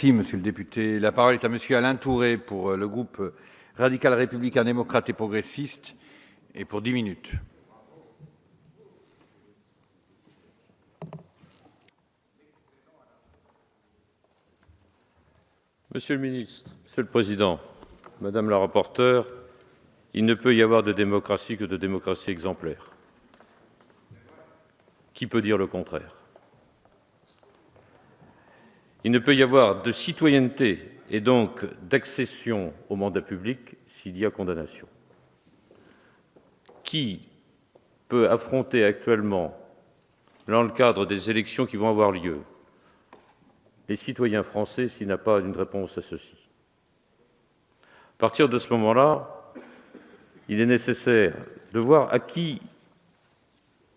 Merci, monsieur le député. La parole est à monsieur Alain Tourret pour le groupe radical républicain démocrate et progressiste et pour 10 minutes. Monsieur le ministre, Monsieur le Président, Madame la rapporteure, il ne peut y avoir de démocratie que de démocratie exemplaire. Qui peut dire le contraire? Il ne peut y avoir de citoyenneté et donc d'accession au mandat public s'il y a condamnation. Qui peut affronter actuellement, dans le cadre des élections qui vont avoir lieu, les citoyens français s'il n'a pas une réponse à ceci? À partir de ce moment-là, il est nécessaire de voir à qui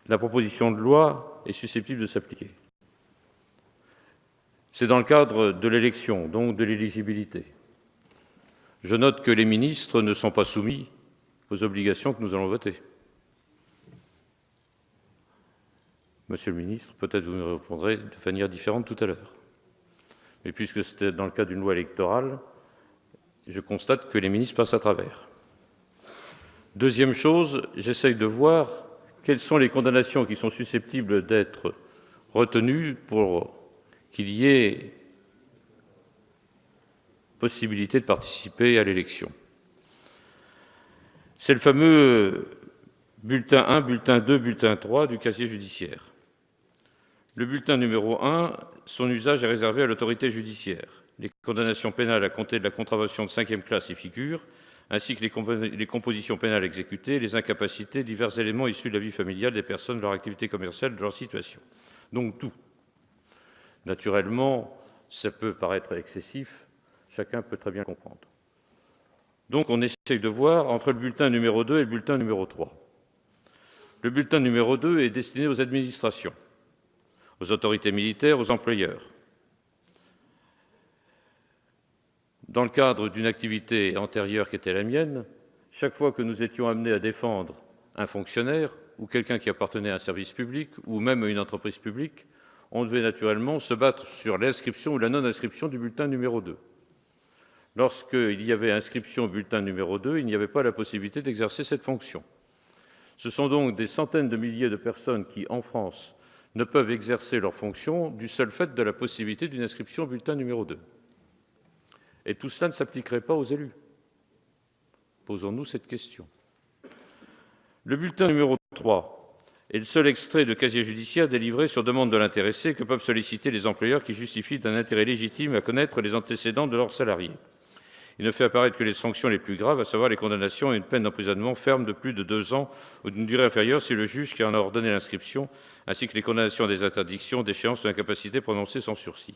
la proposition de loi est susceptible de s'appliquer. C'est dans le cadre de l'élection, donc de l'éligibilité. Je note que les ministres ne sont pas soumis aux obligations que nous allons voter. Monsieur le ministre, peut-être vous me répondrez de manière différente tout à l'heure. Mais puisque c'était dans le cadre d'une loi électorale, je constate que les ministres passent à travers. Deuxième chose, j'essaye de voir quelles sont les condamnations qui sont susceptibles d'être retenues pour qu'il y ait possibilité de participer à l'élection. C'est le fameux bulletin 1, bulletin 2, bulletin 3 du casier judiciaire. Le bulletin numéro 1, son usage est réservé à l'autorité judiciaire. Les condamnations pénales à compter de la contravention de 5e classe y figurent, ainsi que les compositions pénales exécutées, les incapacités, divers éléments issus de la vie familiale des personnes, de leur activité commerciale, de leur situation. Donc tout. Naturellement, ça peut paraître excessif, chacun peut très bien comprendre. Donc on essaye de voir entre le bulletin numéro 2 et le bulletin numéro 3. Le bulletin numéro 2 est destiné aux administrations, aux autorités militaires, aux employeurs. Dans le cadre d'une activité antérieure qui était la mienne, chaque fois que nous étions amenés à défendre un fonctionnaire ou quelqu'un qui appartenait à un service public ou même à une entreprise publique, on devait naturellement se battre sur l'inscription ou la non-inscription du bulletin numéro 2. Lorsqu'il y avait inscription au bulletin numéro 2, il n'y avait pas la possibilité d'exercer cette fonction. Ce sont donc des centaines de milliers de personnes qui, en France, ne peuvent exercer leur fonction du seul fait de la possibilité d'une inscription au bulletin numéro 2. Et tout cela ne s'appliquerait pas aux élus. Posons-nous cette question. Le bulletin numéro 3 est le seul extrait de casier judiciaire délivré sur demande de l'intéressé que peuvent solliciter les employeurs qui justifient d'un intérêt légitime à connaître les antécédents de leurs salariés. Il ne fait apparaître que les sanctions les plus graves, à savoir les condamnations à une peine d'emprisonnement ferme de plus de 2 ans ou d'une durée inférieure si le juge qui en a ordonné l'inscription, ainsi que les condamnations à des interdictions, d'échéance ou d'incapacité prononcées sans sursis.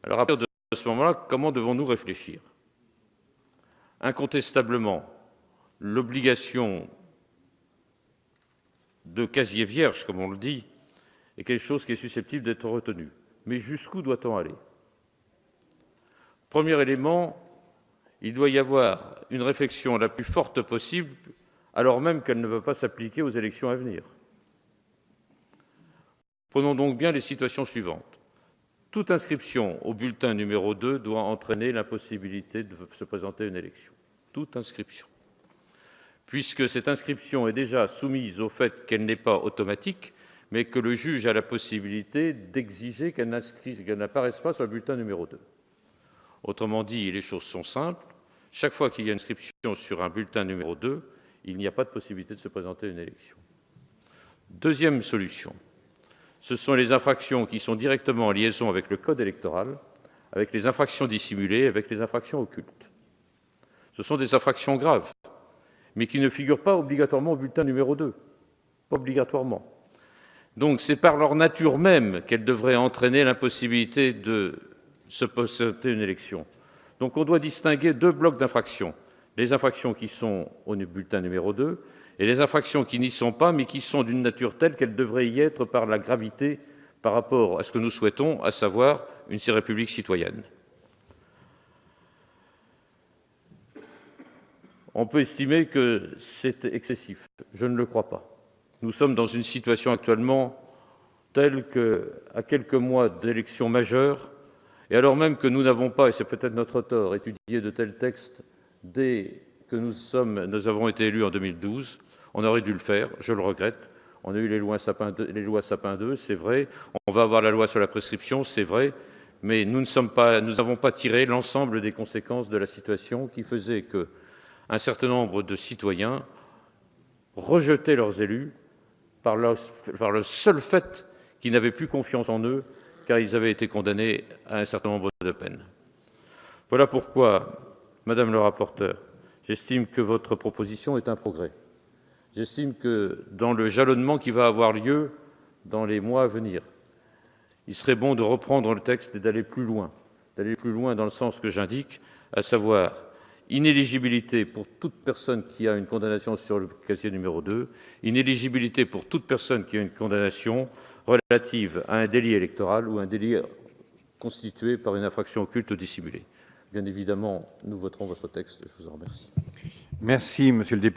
Alors à partir de ce moment-là, comment devons-nous réfléchir? Incontestablement, l'obligation de casier vierge, comme on le dit, est quelque chose qui est susceptible d'être retenu. Mais jusqu'où doit-on aller? Premier élément, il doit y avoir une réflexion la plus forte possible, alors même qu'elle ne va pas s'appliquer aux élections à venir. Prenons donc bien les situations suivantes. Toute inscription au bulletin numéro 2 doit entraîner l'impossibilité de se présenter à une élection. Toute inscription. Puisque cette inscription est déjà soumise au fait qu'elle n'est pas automatique, mais que le juge a la possibilité d'exiger qu'elle n'apparaisse pas sur le bulletin numéro 2. Autrement dit, les choses sont simples. Chaque fois qu'il y a une inscription sur un bulletin numéro 2, il n'y a pas de possibilité de se présenter à une élection. Deuxième solution, ce sont les infractions qui sont directement en liaison avec le code électoral, avec les infractions dissimulées, avec les infractions occultes. Ce sont des infractions graves, mais qui ne figurent pas obligatoirement au bulletin numéro 2. Pas obligatoirement. Donc c'est par leur nature même qu'elles devraient entraîner l'impossibilité de se présenter à une élection. Donc on doit distinguer 2 blocs d'infractions. Les infractions qui sont au bulletin numéro 2 et les infractions qui n'y sont pas, mais qui sont d'une nature telle qu'elles devraient y être par la gravité par rapport à ce que nous souhaitons, à savoir une république citoyenne. On peut estimer que c'est excessif. Je ne le crois pas. Nous sommes dans une situation actuellement telle qu'à quelques mois d'élections majeures, Et alors même que nous n'avons pas, et c'est peut-être notre tort, étudié de tels textes dès que nous avons été élus en 2012, on aurait dû le faire, je le regrette. On a eu les lois Sapin 2, c'est vrai. On va avoir la loi sur la prescription, c'est vrai. Mais nous n'avons pas tiré l'ensemble des conséquences de la situation qui faisait qu'un certain nombre de citoyens rejetaient leurs élus par le seul fait qu'ils n'avaient plus confiance en eux, car ils avaient été condamnés à un certain nombre de peines. Voilà pourquoi, Madame le rapporteur, j'estime que votre proposition est un progrès. J'estime que dans le jalonnement qui va avoir lieu dans les mois à venir, il serait bon de reprendre le texte et d'aller plus loin dans le sens que j'indique, à savoir inéligibilité pour toute personne qui a une condamnation sur le casier numéro 2, inéligibilité pour toute personne qui a une condamnation relative à un délit électoral ou un délit constitué par une infraction occulte ou dissimulée. Bien évidemment, nous voterons votre texte. Je vous en remercie. Merci, monsieur le député.